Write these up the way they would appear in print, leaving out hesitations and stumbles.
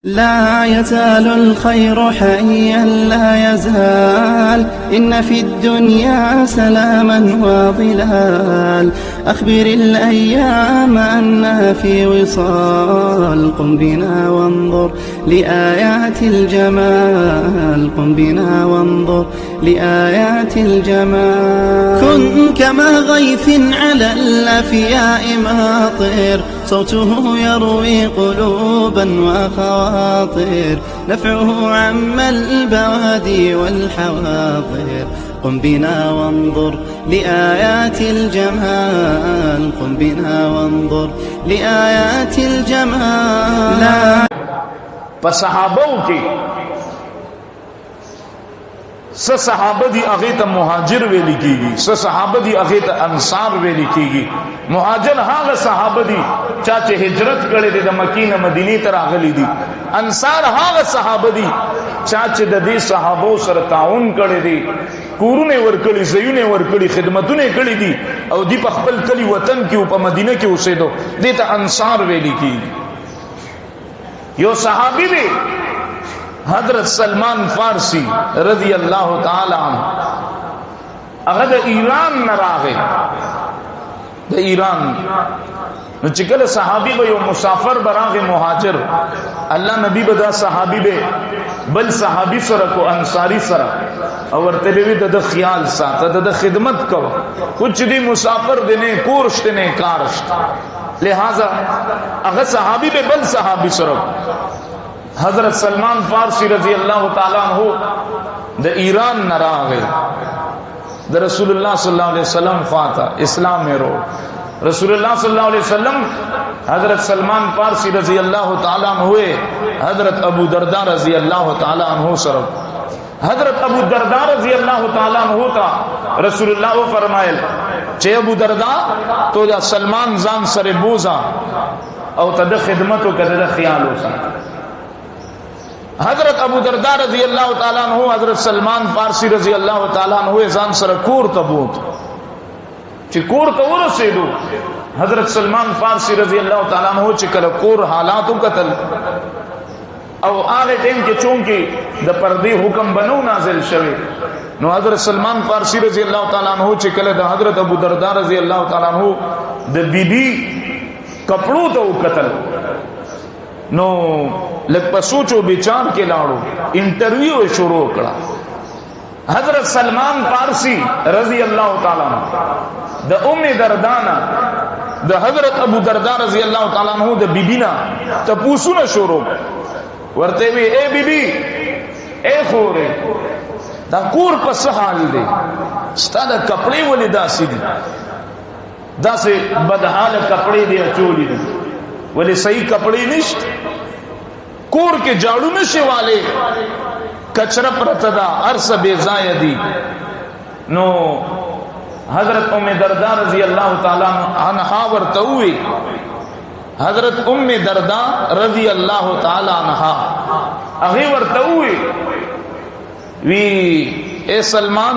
لا يزال الخير حيا لا يزال، إن في الدنيا سلاما وظلال. أخبر الأيام أنها في وصال، قم بنا وانظر لآيات الجمال، قم بنا وانظر لآيات الجمال. كن كما غيث على الأفياء ماطر، صوته يروي قلوبا وخواطر، نفعه عم البوادي والحواضر. قم بنا وانظر لآيات الجمال، قم بنا وانظر لآيات الجمال. فصحابو کی صحابه دی هغه ته مهاجر ویل کیږي، صحابه دی هغه ته انصار ویل کیږي. مهاجر هغه صحابه دي چې هجرت کړي دي، د مکې نه مدینه ته راغلي دي. انصار هغه صحابه دي چې د دې صحابو سره تعاون کړي دي، کورونه ورکړي، زيونه ورکړي، خدمتونه کړي دي، او دی په خپل کلی وطن کې او په مدینه کې اوسېدو. دې ته انصار ویل کیږي. یو صحابي دی حضرت سلمان فارسی رضی اللہ تعالی عنہ، هغه د ایران نه راغی، د ایران نو چې کله صحابي به یو مسافر براغه مهاجر، الله نبی به دا صحابي به بل صحابي سره کو انصاری سره او ورته وی د خیال ساته د خدمت کو، کچھ دی مسافر دنے کورشت نے کارشت، لہذا هغه صحابي به بل صحابي سره. حضرت سلمان فارسی رضی اللہ تعالی عنہ د ایران نراغے، د رسول اللہ صلی اللہ علیہ وسلم خواتا اسلام میں رو. رسول اللہ صلی اللہ علیہ وسلم حضرت سلمان فارسی رضی اللہ تعالی عنہ ہوئے حضرت ابو درداء رضی اللہ تعالی عنہ سر. حضرت ابو درداء رضی اللہ تعالی عنہ تا رسول اللہ وہ فرمائے چھے ابو درداء تو جا سلمان زان سر بوزا او تد خدمتو کدد خیالو سا. حضرت ابو درداء رضی اللہ تعالیٰ عنہ حضرت سلمان فارسی رضی اللہ تعالیٰ عنہ ځان سره کور ته بوت، چې کور ته ورسېدو حضرت سلمان فارسی رضی اللہ تعالیٰ عنہ چې کله کور حالاتو قتل او هغه ټیم کې چونکې د پردې حکم بنو نازل شوی، نو حضرت سلمان فارسی رضی اللہ تعالیٰ عنہ چې کله د حضرت ابو درداء رضی اللہ تعالیٰ عنہ د بیبي کپڑو ته قتل، نو لگ پسوچو بیچار کے لاڑو انٹرویو شروع کڑا. حضرت سلمان فارسی رضی اللہ تعالیٰ عنہ دا ام دردانا دا حضرت ابو درداء رضی اللہ تعالیٰ عنہ دا بی بینا تا پوسونا شروع ورتے بھی اے بی بی اے خورے دا کور پس حال دے ستا دا کپڑے ولی دا سی دی دا سے بدحال کپڑے دے اچولی دی ولی صحیح کپڑے نشت، کور کے جاڑو نشے والے کچرا پرتدا عرص بے زائدی. نو حضرت ام درداء رضی اللہ تعالیٰ عنہا ورتوئی، حضرت ام درداء رضی اللہ تعالیٰ عنہا اغی ورتوئی وی اے سلمان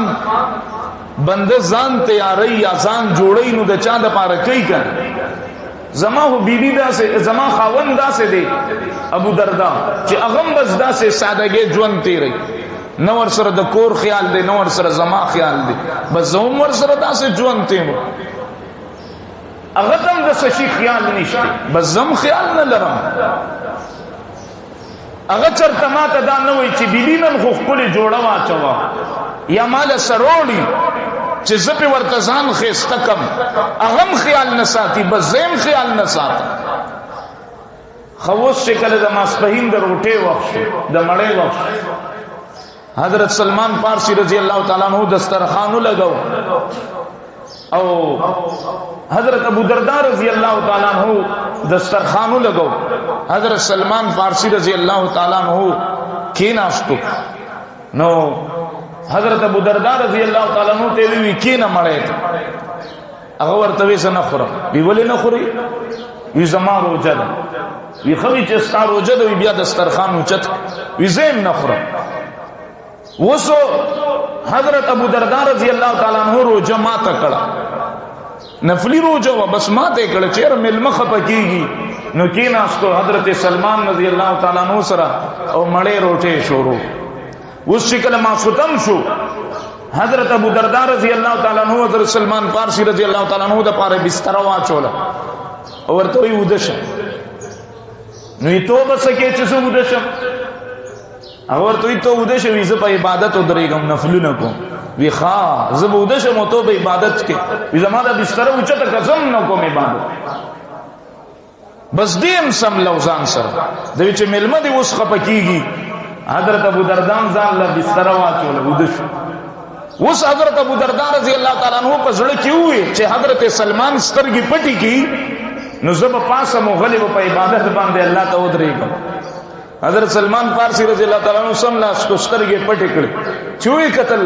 بند زان تیاری یا زان جوڑی نو دا چاند پارکی کن، زما ہو بی بی دا سے زما خاون دا سے دے ابو درداء چی اغم بس دا سے سادگے جون تیرے، نور سر دا کور خیال دے، نور سر زما خیال دے، بس زم ور سر دا سے جون تیرے، اغتم دا سشی خیال نشتے، بس زم خیال نہ لرم. اغچر تماتا دا نوی چی بی بی من خوخ کلی جوڑا واچوا یا مال سروڑی چې زپی ورتزان خیستکم اغم خیال نساتی بس زیم خیال نساتا. خوص شکل دا ماسپہین دا روٹے وقت دا مڑے وقت حضرت سلمان فارسی رضی اللہ تعالیٰ عنہ دسترخانو لگو او حضرت ابو درداء رضی اللہ تعالیٰ عنہ دسترخانو لگو. حضرت سلمان فارسی رضی اللہ تعالیٰ عنہ کیناستو، نو حضرت ابو درداء رضی اللہ تعالیٰ عنہ تیوی وی کی نہ مڑے تھا اغور توی سے نہ خورا وی ولی نہ خوری وی زمان روجہ دا وی خوی چستا روجہ دا وی بیا دسترخان اچت وی زیم نہ خورا. وسو حضرت ابو درداء رضی اللہ تعالیٰ عنہ روجہ ماتا کڑا، نفلی روجہ و بس ماتے کڑا چیر ملمخ پکیگی نو کیناستو حضرت سلمان رضی اللہ تعالی عنہ سره او مړې روټې شروع. اوس چې کله ماسوتن شو حضرت ابو درداء رضی اللہ تعالی عنہ حضرت سلمان فارسی رضی اللہ تعالی عنہ د پاره بستر واچوله او ورته وی ودشه. نو یې توبه سکه چې څو ودشه او ورته وی تو ودشه وی زه په عبادت درېږم نفلونه کوم. وی ښا زه به ودشه مو تو په عبادت کې وی زما د بستر اوچته قسم نه کوم عبادت بس دیم سم لوزان سره د وچ ملمه دی اوس خپکیږي. حضرت ابو درداء ځان له بستر واچوله ودشه. اوس حضرت ابو درداء رضی اللہ تعالیٰ عنہ په زړه کې وی چې حضرت سلمان سترګې پټې کی نو زب پاسه مغلب په عبادت باندې الله ته ودرېږم. حضرت سلمان فارسی رضی اللہ تعالیٰ عنہ سم لاس کو سترګې پټې کړې چوي قتل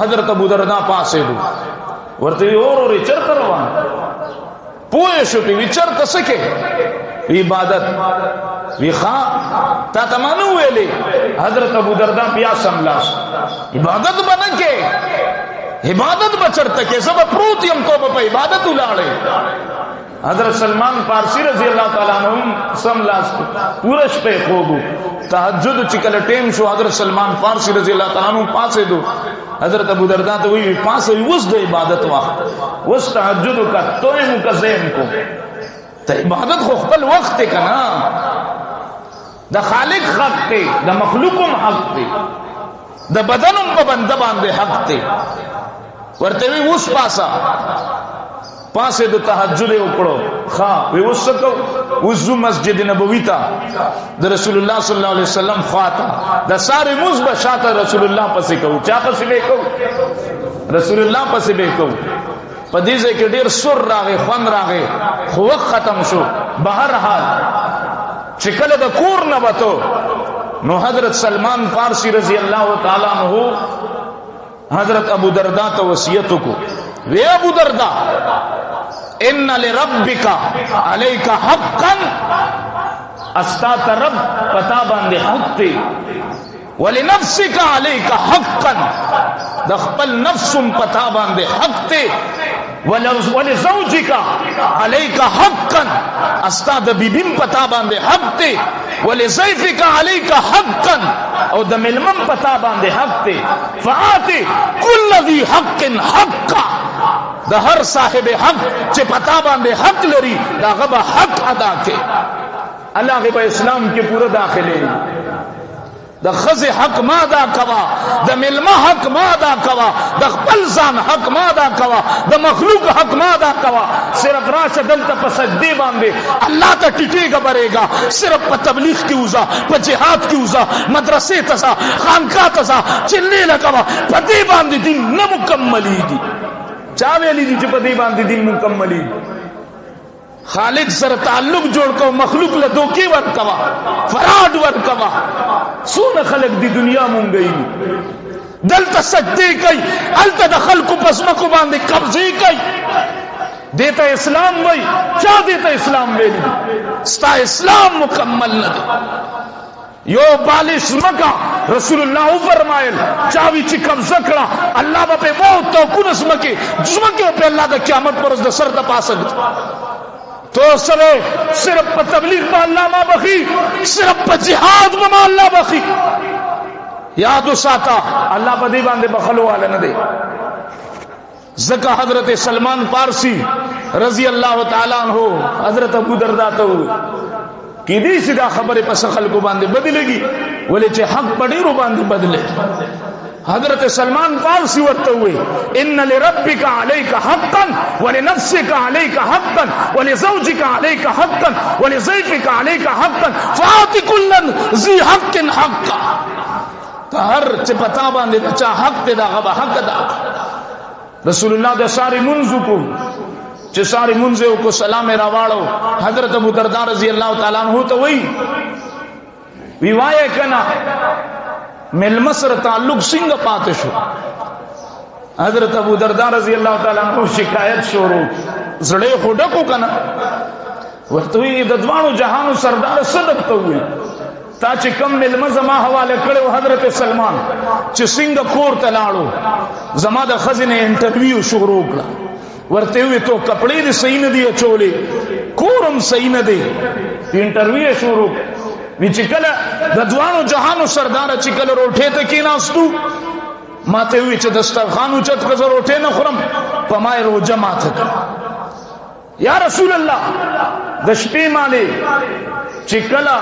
حضرت ابو درداء پاسه دو ورته اور چرته روان پوه شو په چرته سکه عبادت وی خا تا تمانو ویلې حضرت ابو درداء بیا سم لاس عبادت بنکه عبادت بچرته کې سبا پروت يم تو په عبادت ولاړې. حضرت سلمان فارسی رضی اللہ تعالیٰ عنہ سم لاس پورا شپه خوبو تہجد چې کله ټیم شو حضرت سلمان فارسی رضی اللہ تعالیٰ عنہ پاسه دو حضرت ابو درداء ته وی پاسه وس د عبادت وخت وس تہجد کا تویم کا زین کو ته عبادت خو خپل وخت کنا د خالق حق ته د مخلوقم حق ته د بدنم په بنده باندې حق ته ورته وی وس پاسه د تهجد وکړو ها وی وسکو وزو مسجد نبوی ته د رسول الله صلی الله علیه وسلم خاطا د ساره مزبه شاته رسول الله پسې کو چا پسې به کو رسول الله پسې به کو پدې ځکه ډیر سر راغې خوان راغې خو وخت ختم شو. بهر حال چې کله د کور نه وته نو حضرت سلمان فارسی رضی اللہ تعالی عنہ حضرت ابو درداء ته وصیت کو وی ابو درداء ان لربک علیک حقا استات رب پتا باندې حق ته ولنفسک علیک حقا د خپل نفسم پتا باندې حق ته ولزوجک علیک حقا استاد بیبیم پتا باندې حق ته ولزیفک علیک حقا او د ملمم پتا باندې حق ته فآتی کل ذی حق حقا د هر صاحب حق چې پتا باندې حق لري دا غبا حق ادا کړي. الله غبا اسلام کې پورا داخله د خزه حق ما ادا کوا د ملما حق ما ادا کوا د خپل ځان حق ما ادا کوا د مخلوق حق ما ادا کوا. صرف راشه دلته په سجدي باندې الله ته ټټي غبرېګا صرف په تبلیغ کې وزا په جهاد کې وزا مدرسې ته ځه خانقاه ته ځه چلې لګوا په دې باندې دین نه مکملي دي. چا ویلي دي چې په دې باندې دین مکملي خالق سره تعلق جوړ کو مخلوق له دوکي ور کوا فراډ ور کوا سونه خلق دی دنیا مونږ گئی دلته سجدي کوي الته د خلقو پسمکو باندې قبضه کوي دیتا اسلام وای چا دیتا اسلام ویلی ستا اسلام مکمل نه دی. یو بالش مکا رسول الله فرمایل چاوی چې قبضه کړه الله به موت تو کو نسمکه جسمکه په الله د قیامت پر د سر د پاسه تو سره صرف په تبلیغ با الله ما بخي صرف په جهاد ما الله بخي یاد وساته الله په دې باندې بخلو والا نه دی. زکه حضرت سلمان فارسی رضی اللہ تعالی عنہ حضرت ابو درداء ته کی دې سیدا خبره په خلکو باندې بدلېږي ولې چې حق پډېرو باندې بدلې. حضرت سلمان فارسی ورته وي ان لربک علیک حقا ولنفسک علیک حقا ولزوجک علیک حقا ولزیفک علیک حقا فآت کل ذی حق حقا. هر چې پتا باندې چا حق ته دا غبا حق دا. رسول الله د ساری منځ کو چې ساری منځ کو سلام راواړو حضرت ابو درداء رضی اللہ تعالی عنہ ته وی وای کنا مل مصر تعلق څنګه پاتې شو. حضرت ابو درداء رضی اللہ تعالی عنہ شکایت شروع زړې خډه کو کنا ورته وی د دوانو جهانو سردار صدق ته وی تا چې کم ملما زما حواله کړو حضرت سلمان چې څنګه کور ته لاړو زما د خزینه انټرویو شروع کړه ورته وی تو کپڑے دې صحیح نه دی اچولې، کورم صحیح نه دی. انټرویو شروع وی چې کله د دوانو جهانو سردار چې کله روټه ته کېناستو ماته وی چې دسترخوان اوچت کړه روټه نه خورم په ما روزه ماته. یا رسول الله د شپې مالې چې کله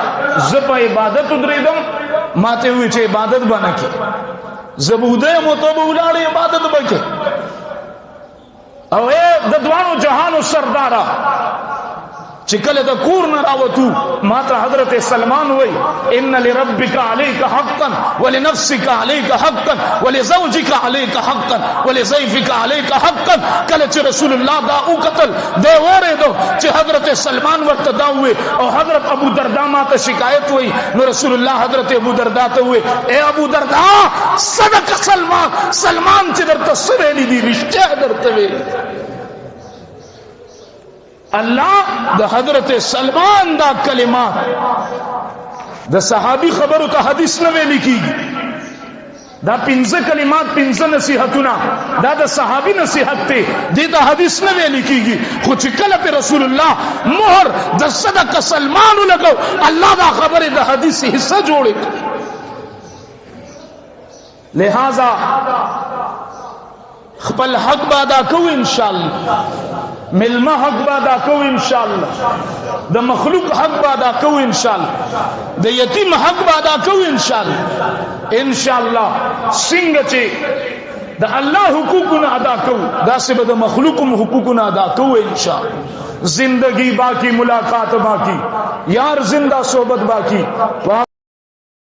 زه په عبادت درېدم ماته وی چې عبادت باندې کې زبوده متوب ولاړې عبادت وکړه. او د دوانو جهانو سردارا چې کله د کور نه راوتو ماته حضرت سلمان وای ان لربک علیک حقا ولنفسک علیک حقا ولزوجک علیک حقا ولضيفک علیک حقا. کله چې رسول الله دا او قتل دی اوریدو چې حضرت سلمان ورته دا وای او حضرت ابو دردا ماته شکایت وای نو رسول الله حضرت ابو دردا ته وای اے ابو دردا صدق سلمان چې درته سویلی دی رښتیا درته وی. اللہ دا حضرت سلمان دا کلمات دا صحابی خبرو تا حدیث نوے لکھی گی. دا پنزہ کلمات پنزہ نصیحتنا دا صحابی نصیحت تے دی دا حدیث نوے لکھی گی. خود چکل پہ رسول اللہ مہر دا صدق سلمان لگو اللہ دا خبر دا حدیث حصہ جوڑے. لہذا خپل حق بادا کو انشاءاللہ، ملما حق بادا کو انشاءاللہ، دا مخلوق حق بادا کو انشاءاللہ، دا یتیم حق بادا کو انشاءاللہ سنگ چے دا اللہ حقوقنا ادا کو دا سے دا مخلوقم حقوقنا ادا کو انشاءاللہ. زندگی باقی، ملاقات باقی، یار زندہ صحبت باقی.